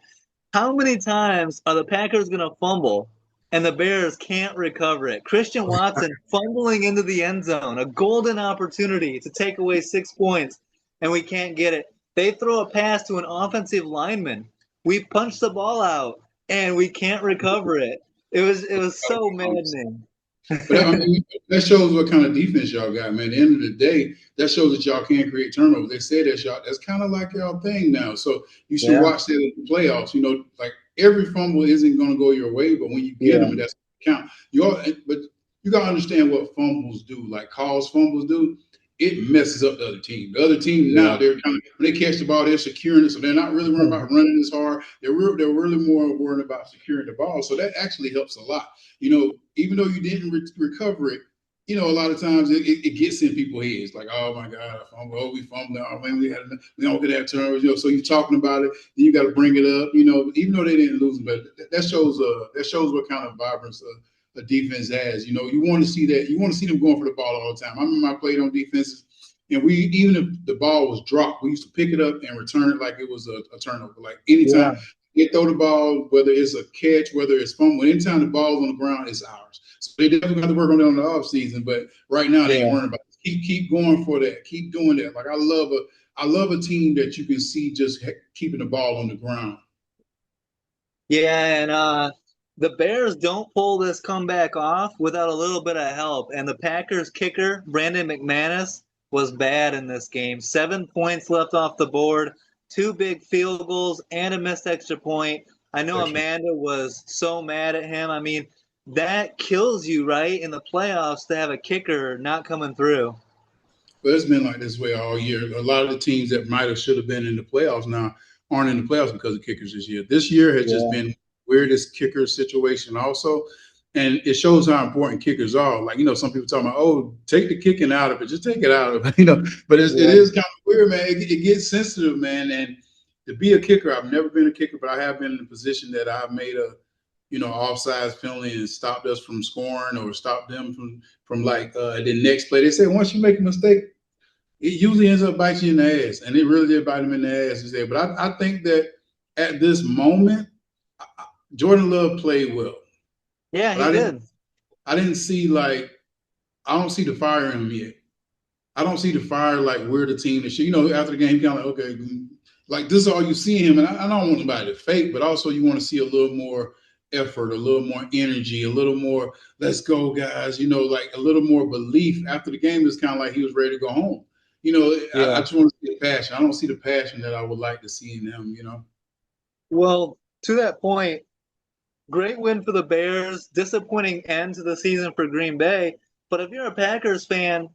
how many times are the Packers going to fumble and the Bears can't recover it? Christian Watson fumbling into the end zone, a golden opportunity to take away 6 points, and we can't get it. They throw a pass to an offensive lineman. We punch the ball out, and we can't recover it. It was so maddening. But I mean, that shows what kind of defense y'all got, man. At the end of the day, that shows that y'all can't create turnovers. They say that's kind of like y'all thing now. So you should watch that in the playoffs. Like every fumble isn't going to go your way, but when you get them, that's count. But you got to understand what fumbles do. Like Carl's fumbles do. It messes up the other team. The other team now, they're when they catch the ball, they're securing it, so they're not really worried about running as hard. They're really more worried about securing the ball. So that actually helps a lot. Even though you didn't recover it, a lot of times it gets in people's heads. Like, oh my God, we fumbled. Oh man, we don't get that turnovers. So you're talking about it, then you got to bring it up. Even though they didn't lose, but that shows what kind of vibrance a defense has. You want to see that. You want to see them going for the ball all the time. I remember I played on defenses, and we even if the ball was dropped, we used to pick it up and return it like it was a turnover. Like Yeah. anytime they throw the ball, whether it's a catch, whether it's fumble, anytime the ball's on the ground, it's ours. So they definitely got to work on it on the off season, but right now they ain't Yeah. worrying about it. Keep going for that. Keep doing that. Like I love a team that you can see just keeping the ball on the ground. Yeah, and the Bears don't pull this comeback off without a little bit of help. And the Packers kicker, Brandon McManus, was bad in this game. 7 points left off the board, two big field goals, and a missed extra point. I know Extra. Amanda was so mad at him. I mean, that kills you, right, in the playoffs to have a kicker not coming through. But it's been like this way all year. A lot of the teams that might have should have been in the playoffs now aren't in the playoffs because of kickers this year. This year has just Yeah. been weirdest kicker situation also. And it shows how important kickers are. Like, some people talking about, oh, take the kicking out of it. Just take it out of it. But it Yeah. is kind of weird, man. It gets sensitive, man. And to be a kicker, I've never been a kicker, but I have been in a position that I've made a, offsides penalty and stopped us from scoring or stopped them from like the next play. They say once you make a mistake, it usually ends up biting you in the ass, and it really did bite him in the ass. But I think that at this moment, Jordan Love played well, Yeah, but he did. I didn't see like I don't see the fire in him yet. I don't see the fire like we're the team that should. After the game, kind of like okay, like this is all you see him, and I don't want anybody to fake, but also you want to see a little more effort, a little more energy, a little more let's go guys. Like a little more belief. After the game, it's kind of like he was ready to go home. I Yeah. just want to see the passion. I don't see the passion that I would like to see in them. Well, to that point, great win for the Bears. Disappointing end to the season for Green Bay. But if you're a Packers fan,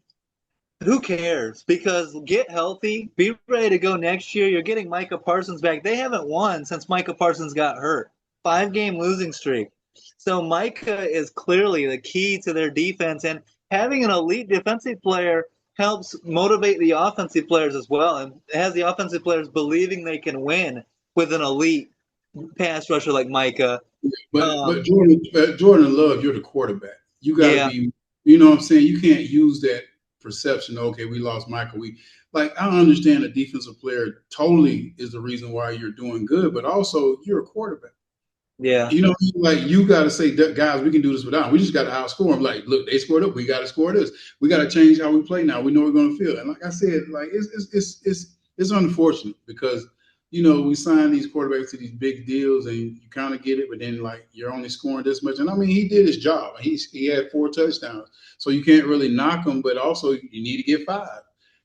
who cares? Because get healthy, be ready to go next year. You're getting Micah Parsons back. They haven't won since Micah Parsons got hurt. 5 game losing streak. So Micah is clearly the key to their defense, and having an elite defensive player helps motivate the offensive players as well, and has the offensive players believing they can win with an elite pass rusher like Micah. But Um, Jordan Love, you're the quarterback. You got to yeah, be. You know what I'm saying? You can't use that perception. Okay, we lost Michael. I understand a defensive player totally is the reason why you're doing good, but also you're a quarterback. yeah, Like you got to say, guys, we can do this without. Them. We just got to outscore them. Like, look, they scored up. We got to score this. We got to change how we play now. We know we're going to feel. And like I said, like it's unfortunate because we sign these quarterbacks to these big deals, and you kind of get it, but then like you're only scoring this much. And I mean, he did his job. He had 4 touchdowns, so you can't really knock him. But also, you need to get 5.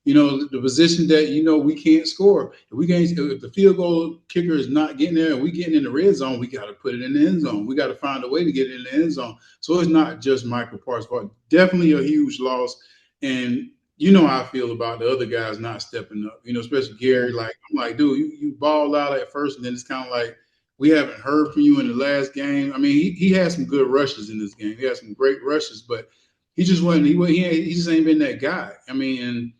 The position that we can't score. If the field goal kicker is not getting there and we getting in the red zone, we got to put it in the end zone. We got to find a way to get it in the end zone. So it's not just Michael Parsons, but definitely a huge loss. And how I feel about the other guys not stepping up. Especially yeah, Gary. Like I'm like, dude, you balled out at first, and then it's kind of like we haven't heard from you in the last game. I mean, he had some good rushes in this game. He had some great rushes, but he just wasn't. He just ain't been that guy. I mean,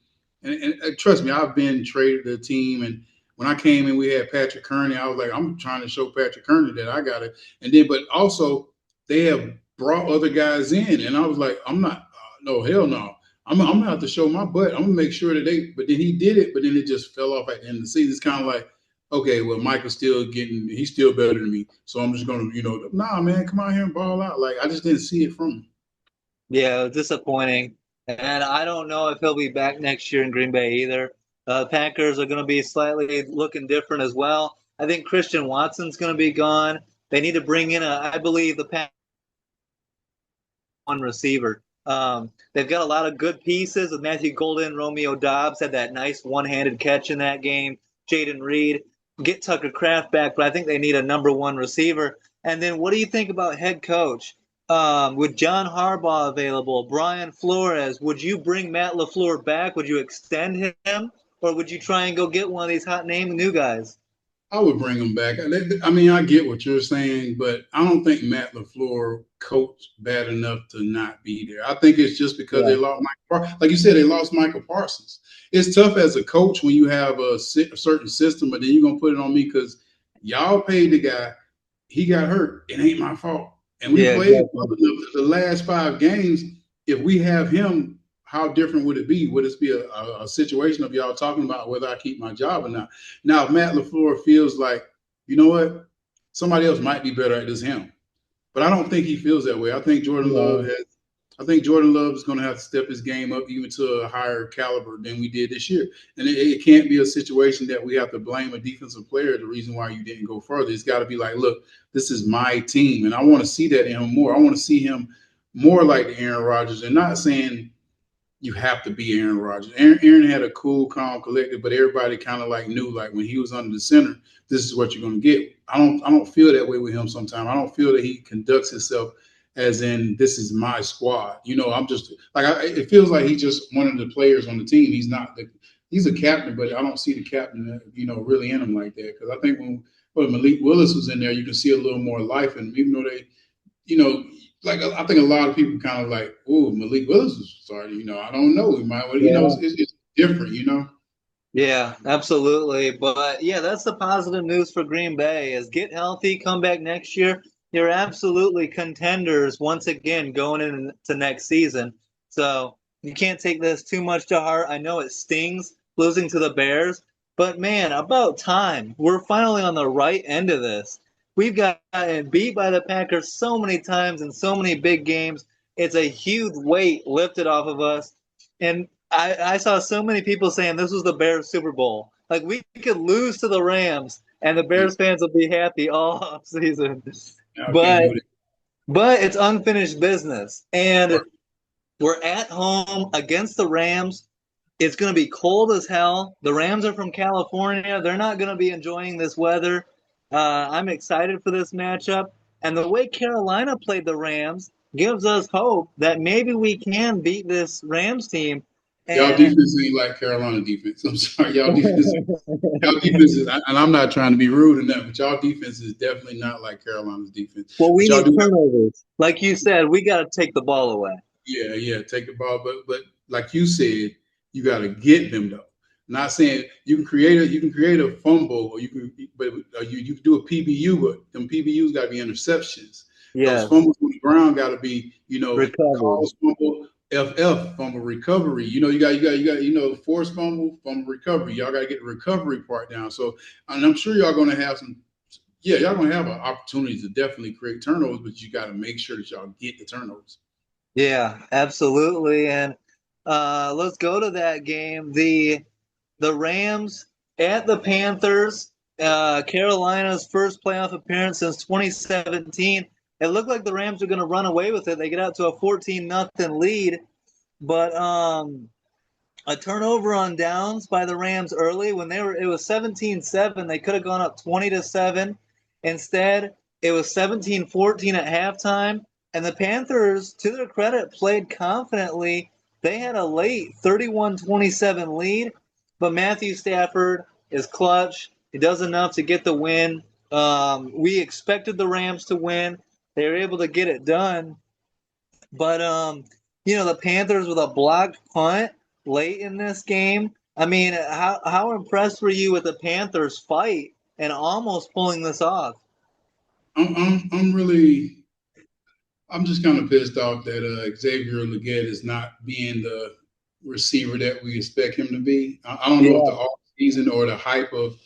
and trust me, I've been traded the team, and when I came in, we had Patrick Kearney. I was like, I'm trying to show Patrick Kearney that I got it. And then, but also they have brought other guys in, and I was like, I'm not, no, hell no. I'm gonna have to show my butt. I'm gonna make sure that they. But then he did it, but then it just fell off at the end of the season. It's kind of like, okay, well, Michael's still getting, he's still better than me, so I'm just gonna, nah, man, come out here and ball out. Like I just didn't see it from him. yeah, disappointing. And I don't know if he'll be back next year in Green Bay either. Packers are going to be slightly looking different as well. I think Christian Watson's going to be gone. They need to bring in I believe, the Packers one receiver. They've got a lot of good pieces with Matthew Golden. Romeo Dobbs had that nice one-handed catch in that game. Jaden Reed, get Tucker Kraft back, but I think they need a number one receiver. And then what do you think about head coach? With John Harbaugh available, Brian Flores, would you bring Matt LaFleur back? Would you extend him? Or would you try and go get one of these hot name new guys? I would bring him back. I mean, I get what you're saying, but I don't think Matt LaFleur coached bad enough to not be there. I think it's just because Yeah. they lost like you said, they lost Michael Parsons. It's tough as a coach when you have a certain system, but then you're gonna put it on me because y'all paid the guy. He got hurt. It ain't my fault. And we Yeah, played exactly. the last 5 games. If we have him, how different would it be? Would it be a situation of y'all talking about whether I keep my job or not? Now, if Matt LaFleur feels like, you know what, somebody else might be better at this him, but I don't think he feels that way. Yeah. I think Jordan Love is going to have to step his game up even to a higher caliber than we did this year. And it can't be a situation that we have to blame a defensive player the reason why you didn't go further. It's got to be like, look, this is my team, and I want to see that in him more. I want to see him more like the Aaron Rodgers, and not saying you have to be Aaron Rodgers. Aaron had a cool, calm, collective, but everybody kind of like knew, like when he was under the center, this is what you're going to get. I don't feel that way with him sometimes. I don't feel that he conducts himself as in this is my squad. You know, I'm just like it feels like he's just one of the players on the team. He's a captain, but I don't see the captain, really in him like that. Because I think when Malik Willis was in there, you can see a little more life in him, even though they, you know, like I think a lot of people kind of like, oh, Malik Willis is starting. I don't know. He might, Yeah. it's different. Yeah, absolutely. But yeah, that's the positive news for Green Bay is get healthy, come back next year. You're absolutely contenders once again going into next season. So you can't take this too much to heart. I know it stings losing to the Bears, but man, about time. We're finally on the right end of this. We've gotten beat by the Packers so many times in so many big games. It's a huge weight lifted off of us. And I saw so many people saying this was the Bears Super Bowl. Like we could lose to the Rams and the Yeah, Bears fans will be happy all off season. I can't But do that. but it's unfinished business. And Right. we're at home against the Rams. It's going to be cold as hell. The Rams are from California. They're not going to be enjoying this weather. I'm excited for this matchup. And the way Carolina played the Rams gives us hope that maybe we can beat this Rams team. Y'all And defense ain't like Carolina defense. I'm sorry, y'all defense is, and I'm not trying to be rude or nothing, but y'all defense is definitely not like Carolina's defense. well, But we y'all need do, turnovers. Like you said, we got to take the ball away. yeah, take the ball, but like you said, you got to get them though. Not saying you can create a fumble or you can do a PBU, but them PBUs got to be interceptions. Those Yes, fumbles on the ground got to be recovered. cause fumble, fumble recovery. Force fumble recovery. Y'all got to get the recovery part down. So, and I'm sure y'all going to have some. Yeah, y'all gonna have an opportunity to definitely create turnovers, but you got to make sure that y'all get the turnovers. Yeah, absolutely. And let's go to that game. The Rams at the Panthers. Carolina's first playoff appearance since 2017. It looked like the Rams were going to run away with it. They get out to a 14-0 lead, but a turnover on downs by the Rams early when it was 17-7. They could have gone up 20-7. Instead, it was 17-14 at halftime. And the Panthers, to their credit, played confidently. They had a late 31-27 lead, but Matthew Stafford is clutch. He does enough to get the win. We expected the Rams to win. They were able to get it done. But the Panthers with a blocked punt late in this game. I mean, how impressed were you with the Panthers fight and almost pulling this off? I'm really I'm just kind of pissed off that Xavier Legette is not being the receiver that we expect him to be. I don't know if the Yeah, off season or the hype of,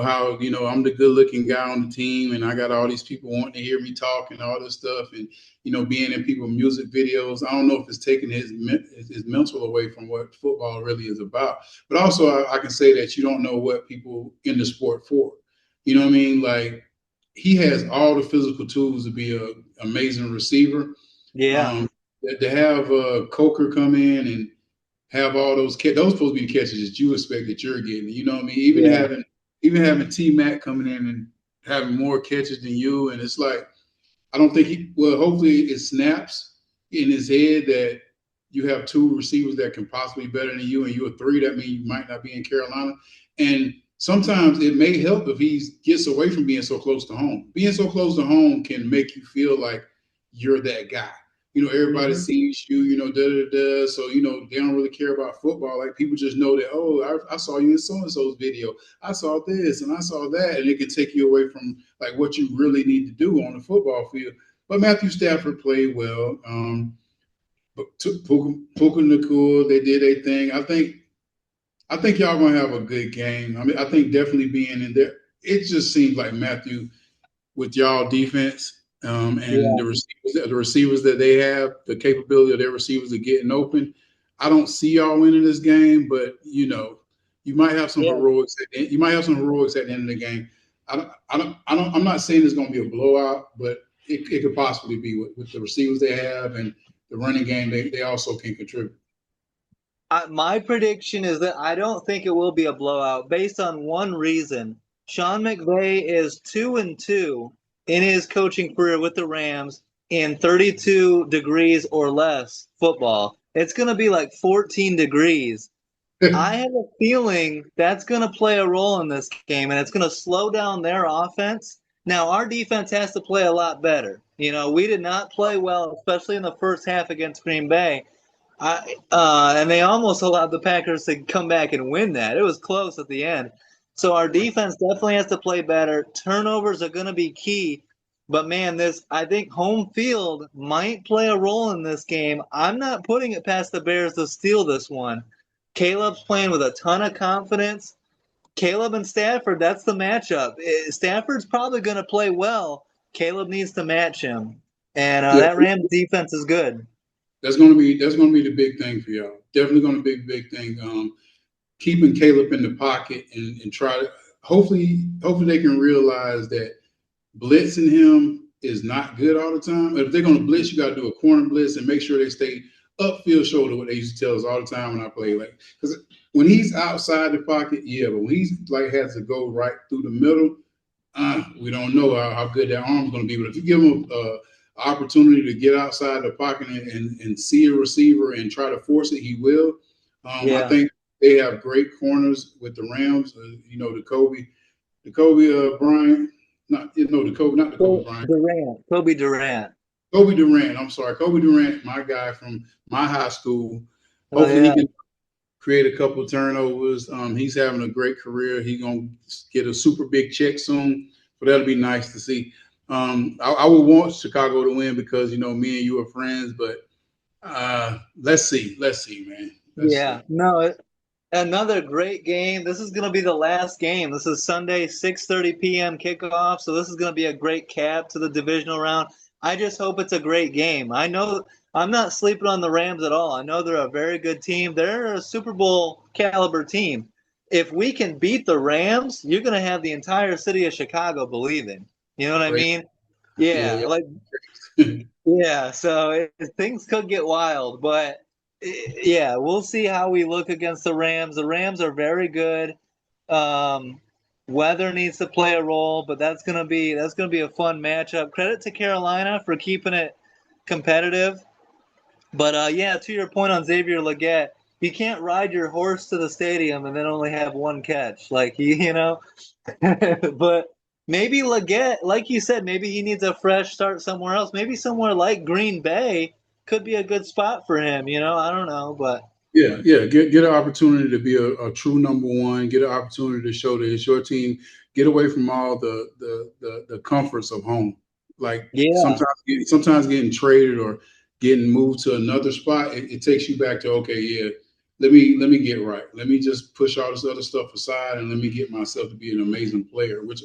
how I'm the good looking guy on the team and I got all these people wanting to hear me talk and all this stuff and being in people's music videos. I don't know if it's taking his mental away from what football really is about. But also I can say that you don't know what people in the sport for. You know what I mean? Like he has all the physical tools to be an amazing receiver. yeah, Um, to have Coker come in and have all those supposed to be the catches that you expect that you're getting. You know what I mean? yeah, Even having T Mac coming in and having more catches than you, and it's like I don't think hopefully it snaps in his head that you have two receivers that can possibly be better than you, and you're a three. That means you might not be in Carolina. And sometimes it may help if he gets away from being so close to home. Being so close to home can make you feel like you're that guy. Everybody Mhm. sees you, da da da. So, they don't really care about football. Like people just know that, oh, I saw you in so and so's video. I saw this and I saw that. And it can take you away from like what you really need to do on the football field. But Matthew Stafford played well. But Puka Nakua, they did a thing. I think y'all gonna have a good game. I mean, I think definitely being in there. It just seems like Matthew with y'all defense and Yeah. the receivers that they have, the capability of their receivers of getting open. I don't see y'all winning this game, but you might have some Yeah. heroics. You might have some heroics at the end of the game. I'm not saying it's going to be a blowout, but it could possibly be with the receivers they have and the running game. They also can contribute. My prediction is that I don't think it will be a blowout based on one reason. Sean McVay is 2-2 in his coaching career with the Rams in 32 degrees or less football. It's going to be like 14 degrees. I have a feeling that's going to play a role in this game, and it's going to slow down their offense. Now, our defense has to play a lot better. We did not play well, especially in the first half against Green Bay. And they almost allowed the Packers to come back and win that. It was close at the end. So our defense definitely has to play better. Turnovers are going to be key. But man, I think home field might play a role in this game. I'm not putting it past the Bears to steal this one. Caleb's playing with a ton of confidence. Caleb and Stafford, that's the matchup. Stafford's probably going to play well. Caleb needs to match him. And Yeah, that Rams defense is good. that's gonna be the big thing for y'all. Definitely gonna be the big thing. Keeping Caleb in the pocket and try to hopefully they can realize that blitzing him is not good all the time. If they're going to blitz, you got to do a corner blitz and make sure they stay upfield shoulder. What they used to tell us all the time when I play, like because when he's outside the pocket, yeah, but when he's like has to go right through the middle, we don't know how good that arm's going to be. But if you give him a opportunity to get outside the pocket and see a receiver and try to force it, he will. I Yeah. think they have great corners with the Rams. The Kobe Bryant, not the Kobe Bryant. Kobe Durant. Kobe Durant. I'm sorry, Kobe Durant, my guy from my high school. Oh Hopefully, he yeah, can create a couple of turnovers. He's having a great career. He's gonna get a super big check soon, so that'll be nice to see. I would want Chicago to win because me and you are friends, but let's see, man, let's yeah. see. No, another great game. This is going to be the last game. This is Sunday, 6:30 p.m. kickoff. So this is going to be a great cap to the divisional round. I just hope it's a great game. I know I'm not sleeping on the Rams at all. I know they're a very good team. They're a Super Bowl caliber team. If we can beat the Rams, you're going to have the entire city of Chicago believing. You know what I Great. mean? Yeah, Yeah, yeah. like yeah, so things could get wild, but yeah, we'll see how we look against the Rams. The Rams are very good. Um, Weather needs to play a role, but that's gonna be a fun matchup. Credit to Carolina for keeping it competitive. But yeah, to your point on Xavier Legette, you can't ride your horse to the stadium and then only have one catch. Like but maybe Leggett, like you said, maybe he needs a fresh start somewhere else. Maybe somewhere like Green Bay could be a good spot for him. I don't know, but Yeah, yeah. Get an opportunity to be a true number one. Get an opportunity to show that it's your team. Get away from all the comforts of home. Like yeah, sometimes getting traded or getting moved to another spot, it takes you back to okay, yeah. Let me get right. Let me just push all this other stuff aside and let me get myself to be an amazing player, which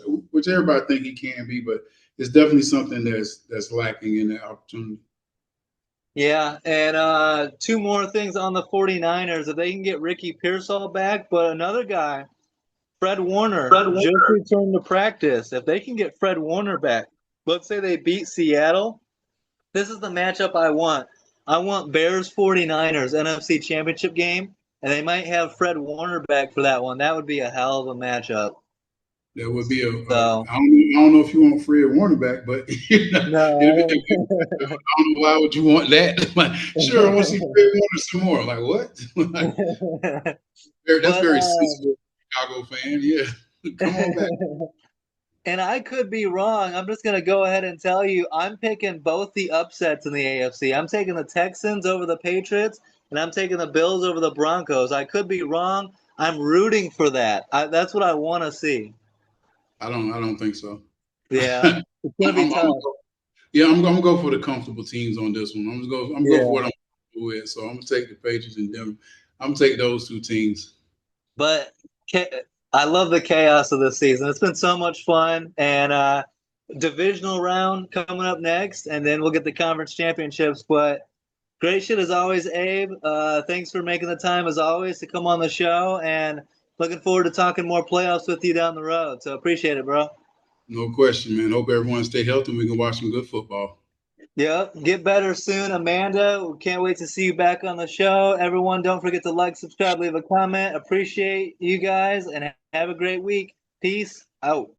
everybody think he can be, but it's definitely something that's lacking in that opportunity. yeah. And two more things on the 49ers. If they can get Ricky Pearsall back, but another guy, Fred Warner, just returned to practice. If they can get Fred Warner back, let's say they beat Seattle, this is the matchup I want. I want Bears 49ers NFC Championship game, and they might have Fred Warner back for that one. That would be a hell of a matchup. That would be So, I don't know if you want Fred Warner back, but no. I don't know why would you want that. Like, sure, I want to see Fred Warner some more. Like what? Like, that's But very sensible Chicago fan. Yeah. Come on back. And I could be wrong. I'm just going to go ahead and tell you I'm picking both the upsets in the AFC. I'm taking the Texans over the Patriots, and I'm taking the Bills over the Broncos. I could be wrong. I'm rooting for that. That's what I want to see. I don't think so. Yeah, it's going to be tough. I'm gonna go for the comfortable teams on this one. I'm gonna go for what I'm with. So I'm gonna take the Patriots and Denver. I'm gonna take those two teams. But I love the chaos of this season. It's been so much fun, and divisional round coming up next, and then we'll get the conference championships. But great shit as always, Abe. Thanks for making the time as always to come on the show, and looking forward to talking more playoffs with you down the road. So appreciate it, bro. No question, man. Hope everyone stay healthy and we can watch some good football. Yep. Get better soon, Amanda. We can't wait to see you back on the show. Everyone, don't forget to like, subscribe, leave a comment. Appreciate you guys, and have a great week. Peace out.